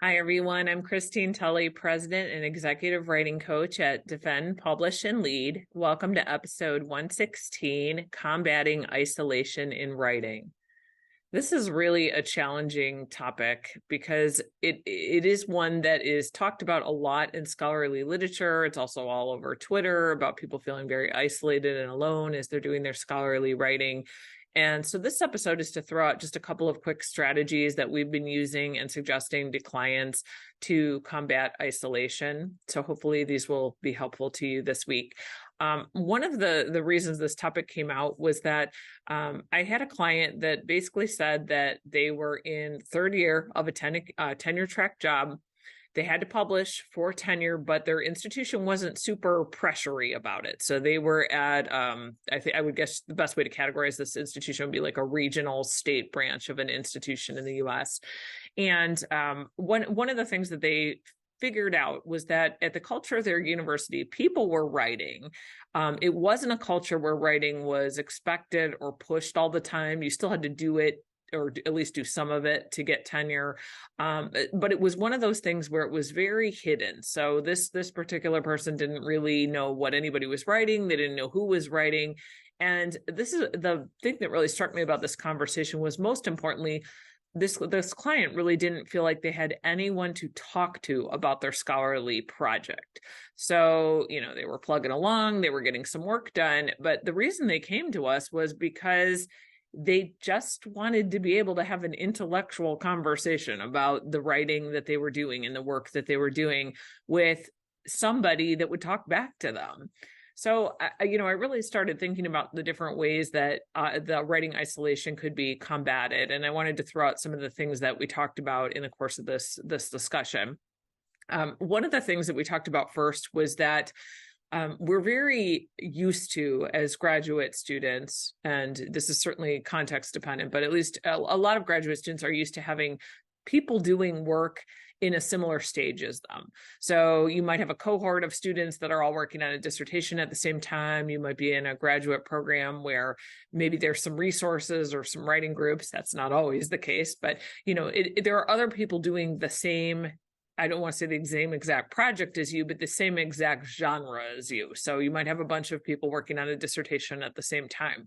Hi, everyone. I'm Christine Tulley, President and Executive Writing Coach at Defend, Publish, and Lead. Welcome to episode 116, Combating Isolation in Writing. This is really a challenging topic because it is one that is talked about a lot in scholarly literature. It's also all over Twitter about people feeling very isolated and alone as they're doing their scholarly writing. And so this episode is to throw out just a couple of quick strategies that we've been using and suggesting to clients to combat isolation. So hopefully these will be helpful to you this week. One of the reasons this topic came out was that I had a client that basically said that they were in third year of a tenure track job. They had to publish for tenure, but their institution wasn't super pressury about it. So they were at, I would guess the best way to categorize this institution would be like a regional state branch of an institution in the US. And one of the things that they figured out was that at the culture of their university, people were writing. It wasn't a culture where writing was expected or pushed all the time. You still had to do it, or at least do some of it to get tenure. But it was one of those things where it was very hidden. So this particular person didn't really know what anybody was writing. They didn't know who was writing. And this is the thing that really struck me about this conversation was, most importantly, this client really didn't feel like they had anyone to talk to about their scholarly project. So, they were plugging along, they were getting some work done. But the reason they came to us was because they just wanted to be able to have an intellectual conversation about the writing that they were doing and the work that they were doing with somebody that would talk back to them. So, I really started thinking about the different ways that the writing isolation could be combated. And I wanted to throw out some of the things that we talked about in the course of this discussion. One of the things that we talked about first was that we're very used to, as graduate students, and this is certainly context dependent, but at least a lot of graduate students are used to having people doing work in a similar stage as them. So you might have a cohort of students that are all working on a dissertation at the same time. You might be in a graduate program where maybe there's some resources or some writing groups. That's not always the case, but there are other people doing the same, I don't want to say the same exact project as you, but the same exact genre as you. So you might have a bunch of people working on a dissertation at the same time.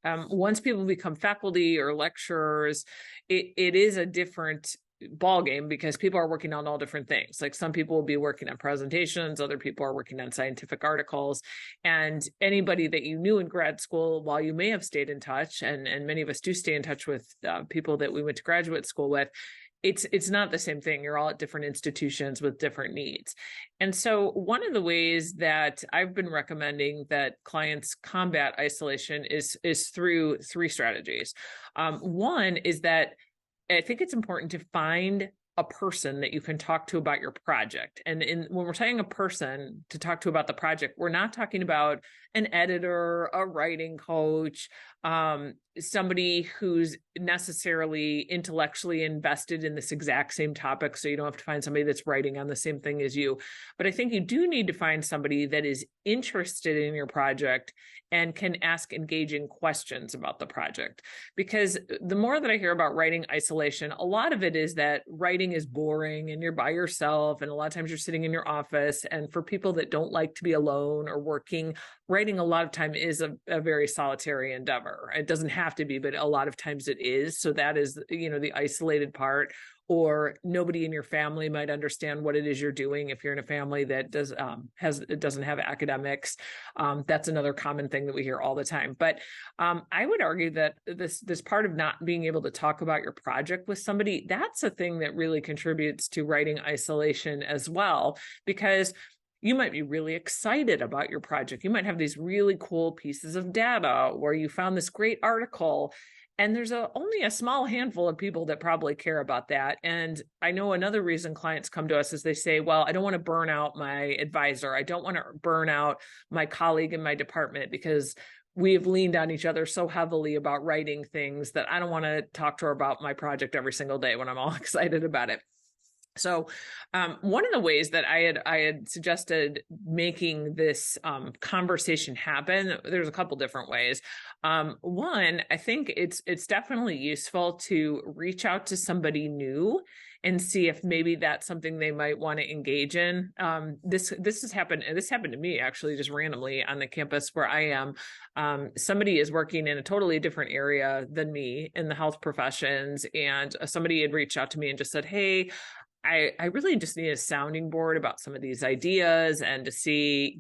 Once people become faculty or lecturers, it is a different ballgame because people are working on all different things. Like some people will be working on presentations, other people are working on scientific articles, and anybody that you knew in grad school, while you may have stayed in touch, and many of us do stay in touch with people that we went to graduate school with, it's not the same thing. You're all at different institutions with different needs. And so one of the ways that I've been recommending that clients combat isolation is through three strategies. One is that I think it's important to find a person that you can talk to about your project. And when we're saying a person to talk to about the project, we're not talking about an editor, a writing coach, somebody who's necessarily intellectually invested in this exact same topic. So you don't have to find somebody that's writing on the same thing as you. But I think you do need to find somebody that is interested in your project and can ask engaging questions about the project. Because the more that I hear about writing isolation, a lot of it is that writing is boring and you're by yourself. And a lot of times you're sitting in your office. And for people that don't like to be alone or working, writing a lot of time is a very solitary endeavor. It doesn't have to be, but a lot of times it is. So that is, the isolated part. Or nobody in your family might understand what it is you're doing if you're in a family that doesn't have academics. That's another common thing that we hear all the time. But I would argue that this part of not being able to talk about your project with somebody, that's a thing that really contributes to writing isolation as well, because you might be really excited about your project. You might have these really cool pieces of data where you found this great article. And there's only a small handful of people that probably care about that. And I know another reason clients come to us is they say, well, I don't want to burn out my advisor. I don't want to burn out my colleague in my department because we have leaned on each other so heavily about writing things that I don't want to talk to her about my project every single day when I'm all excited about it. So one of the ways that I had suggested making this conversation happen, there's a couple different ways. One, I think it's definitely useful to reach out to somebody new and see if maybe that's something they might want to engage in. This has happened. This happened to me actually just randomly on the campus where I am. Somebody is working in a totally different area than me in the health professions, and somebody had reached out to me and just said, "Hey, I really just need a sounding board about some of these ideas and to see,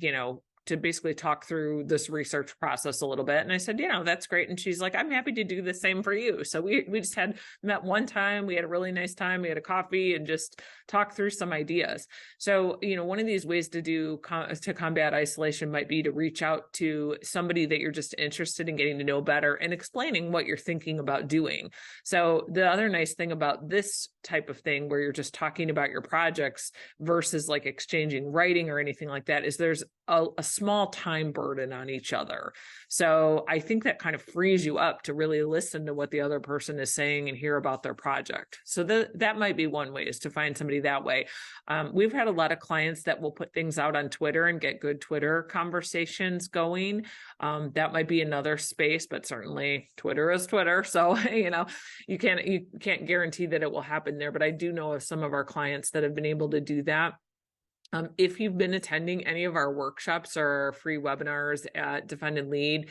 to basically talk through this research process a little bit." And I said, that's great. And she's like, "I'm happy to do the same for you." So we just met one time. We had a really nice time. We had a coffee and just talked through some ideas. So, one of these ways to combat isolation might be to reach out to somebody that you're just interested in getting to know better and explaining what you're thinking about doing. So the other nice thing about this type of thing where you're just talking about your projects versus like exchanging writing or anything like that is there's a small time burden on each other. So I think that kind of frees you up to really listen to what the other person is saying and hear about their project. So that might be one way, is to find somebody that way. We've had a lot of clients that will put things out on Twitter and get good Twitter conversations going. That might be another space, but certainly Twitter is Twitter. So, you can't guarantee that it will happen there, but I do know of some of our clients that have been able to do that. If you've been attending any of our workshops or free webinars at Defend and Lead,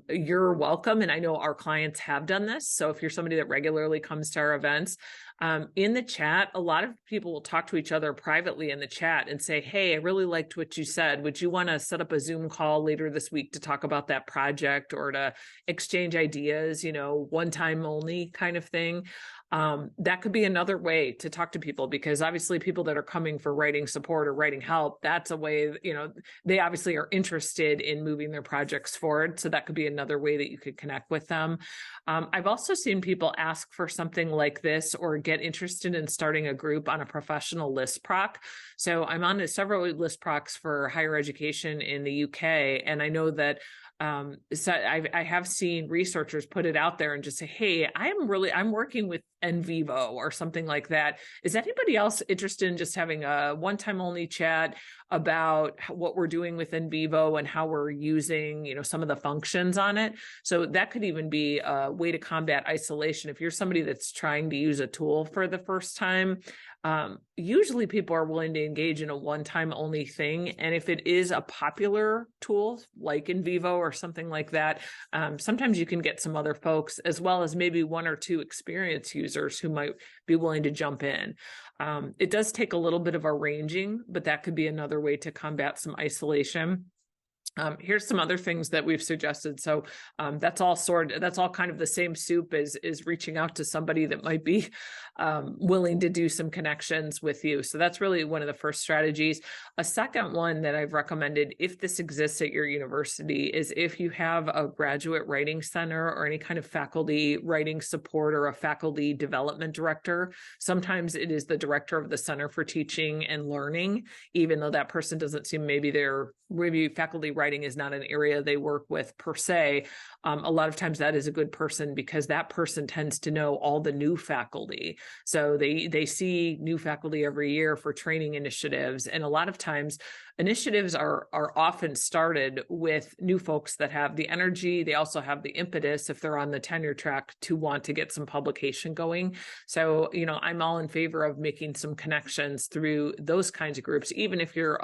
you're welcome. And I know our clients have done this. So if you're somebody that regularly comes to our events, in the chat, a lot of people will talk to each other privately in the chat and say, "Hey, I really liked what you said. Would you want to set up a Zoom call later this week to talk about that project or to exchange ideas, one time only kind of thing?" That could be another way to talk to people, because obviously people that are coming for writing support or writing help, that's a way, they obviously are interested in moving their projects forward. So that could be another way that you could connect with them. I've also seen people ask for something like this or get interested in starting a group on a professional list proc. So I'm on several list procs for higher education in the UK. And I know that so I have seen researchers put it out there and just say, "Hey, I'm working with NVivo or something like that. Is anybody else interested in just having a one-time only chat about what we're doing with NVivo and how we're using, some of the functions on it?" So that could even be a way to combat isolation. If you're somebody that's trying to use a tool for the first time, usually people are willing to engage in a one-time only thing. And if it is a popular tool like NVivo or something like that, sometimes you can get some other folks, as well as maybe one or two experienced users who might be willing to jump in. It does take a little bit of arranging, but that could be another way to combat some isolation. Here's some other things that we've suggested. So that's all kind of the same soup as reaching out to somebody that might be willing to do some connections with you. So that's really one of the first strategies. A second one that I've recommended, if this exists at your university, is if you have a graduate writing center or any kind of faculty writing support or a faculty development director. Sometimes it is the director of the Center for Teaching and Learning, even though that person doesn't seem, maybe faculty writing is not an area they work with per se. A lot of times that is a good person, because that person tends to know all the new faculty. So they see new faculty every year for training initiatives. And a lot of times initiatives are often started with new folks that have the energy. They also have the impetus, if they're on the tenure track, to want to get some publication going. So, I'm all in favor of making some connections through those kinds of groups. Even if you're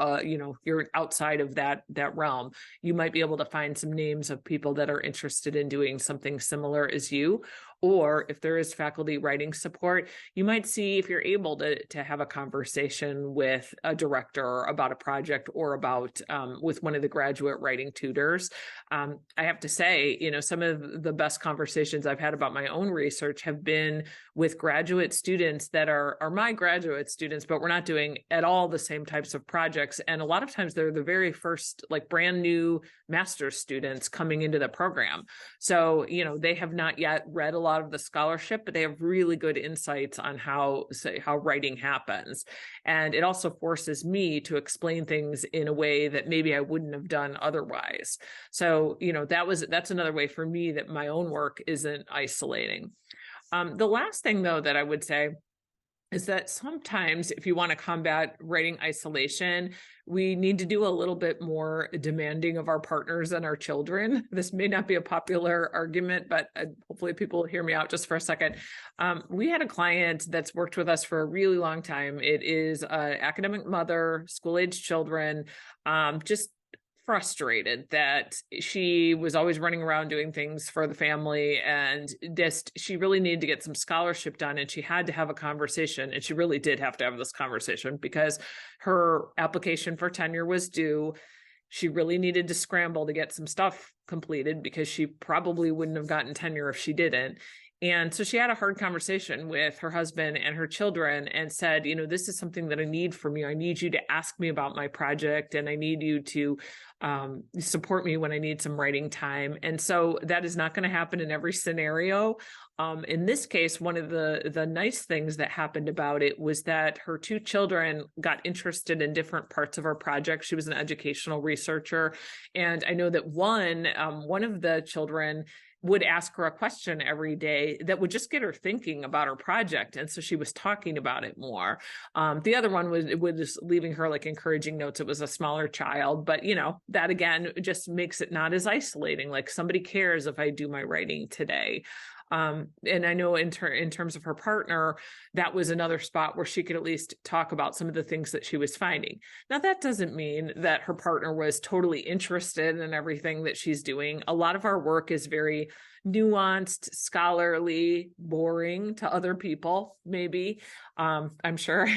outside of that realm, you might be able to find some names of people that are interested in doing something similar as you. Or if there is faculty writing support, you might see if you're able to have a conversation with a director about a project or about with one of the graduate writing tutors. I have to say, some of the best conversations I've had about my own research have been with graduate students that are my graduate students, but we're not doing at all the same types of projects. And a lot of times they're the very first, like brand new master's students coming into the program. So, they have not yet read a lot of the scholarship, but they have really good insights on how writing happens. And it also forces me to explain things in a way that maybe I wouldn't have done otherwise. So, that's another way for me that my own work isn't isolating. The last thing, though, that I would say is that sometimes if you want to combat writing isolation, we need to do a little bit more demanding of our partners and our children. This may not be a popular argument, but hopefully people will hear me out just for a second. We had a client that's worked with us for a really long time. It is an academic mother, school-age children, just frustrated that she was always running around doing things for the family, and just she really needed to get some scholarship done, and she had to have a conversation, and she really did have to have this conversation because her application for tenure was due. She really needed to scramble to get some stuff completed because she probably wouldn't have gotten tenure if she didn't. And so she had a hard conversation with her husband and her children and said, this is something that I need from you. I need you to ask me about my project, and I need you to support me when I need some writing time. And so that is not going to happen in every scenario. In this case, one of the nice things that happened about it was that her two children got interested in different parts of her project. She was an educational researcher. And I know that one of the children would ask her a question every day that would just get her thinking about her project. And so she was talking about it more. The other one was leaving her like encouraging notes. It was a smaller child, but that again just makes it not as isolating. Like somebody cares if I do my writing today. And I know in terms of her partner, that was another spot where she could at least talk about some of the things that she was finding. Now, that doesn't mean that her partner was totally interested in everything that she's doing. A lot of our work is very nuanced, scholarly, boring to other people, maybe. I'm sure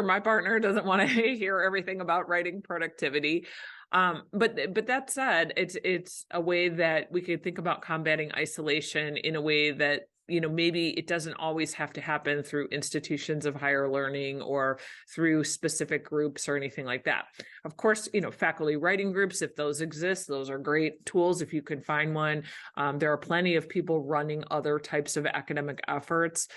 my partner doesn't want to hear everything about writing productivity. But that said, it's a way that we could think about combating isolation in a way that, maybe it doesn't always have to happen through institutions of higher learning or through specific groups or anything like that. Of course, faculty writing groups, if those exist, those are great tools if you can find one. There are plenty of people running other types of academic efforts.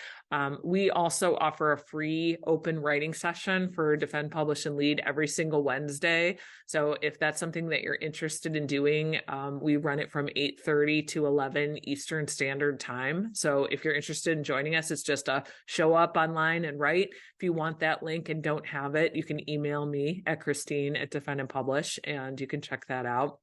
We also offer a free open writing session for Defend, Publish, and Lead every single Wednesday. So if that's something that you're interested in doing, we run it from 8:30 to 11 Eastern Standard Time. So if you're interested in joining us, it's just a show up online and write. If you want that link and don't have it, you can email me at Christine at Defend and Publish, and you can check that out.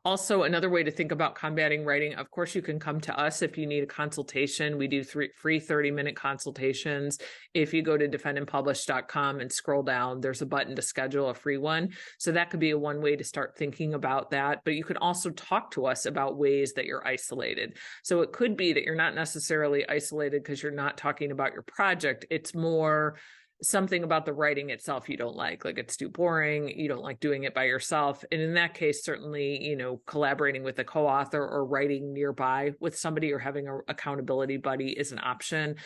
Also, another way to think about combating writing, of course, you can come to us if you need a consultation. We do free 30-minute consultations. If you go to defendandpublish.com and scroll down, there's a button to schedule a free one. So that could be one way to start thinking about that. But you could also talk to us about ways that you're isolated. So it could be that you're not necessarily isolated because you're not talking about your project. It's more something about the writing itself you don't like it's too boring, you don't like doing it by yourself. And in that case, certainly, collaborating with a co-author or writing nearby with somebody or having an accountability buddy is an option.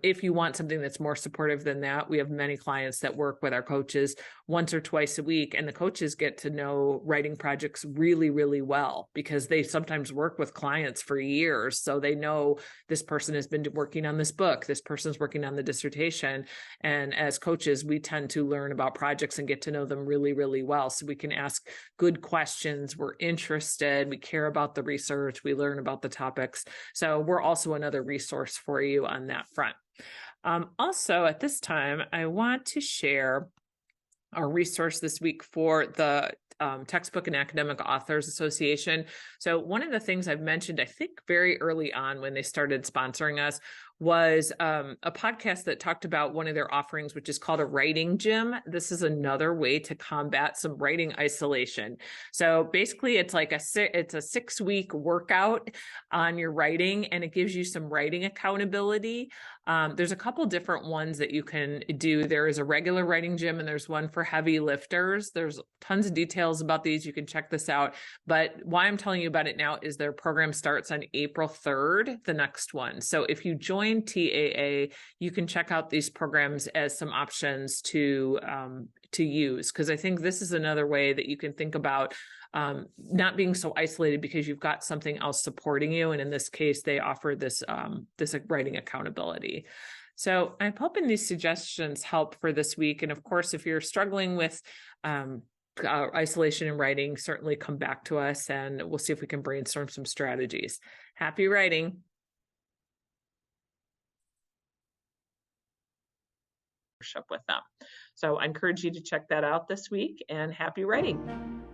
If you want something that's more supportive than that, we have many clients that work with our coaches once or twice a week, and the coaches get to know writing projects really, really well because they sometimes work with clients for years. So they know this person has been working on this book, this person's working on the dissertation. And as coaches, we tend to learn about projects and get to know them really, really well. So we can ask good questions. We're interested. We care about the research. We learn about the topics. So we're also another resource for you on that front. Also, at this time, I want to share our resource this week for the Textbook and Academic Authors Association. So one of the things I've mentioned, I think very early on when they started sponsoring us, was a podcast that talked about one of their offerings, which is called a writing gym. This is another way to combat some writing isolation. So basically, it's like it's a 6-week workout on your writing, and it gives you some writing accountability. There's a couple different ones that you can do. There is a regular writing gym, and there's one for heavy lifters. There's tons of details about these. You can check this out. But why I'm telling you about it now is their program starts on April 3rd, the next one. So if you join TAA, you can check out these programs as some options to use, because I think this is another way that you can think about not being so isolated because you've got something else supporting you. And in this case, they offer this writing accountability. So I'm hoping these suggestions help for this week. And of course, if you're struggling with isolation in writing, certainly come back to us and we'll see if we can brainstorm some strategies. Happy writing. with them. So I encourage you to check that out this week, and happy writing.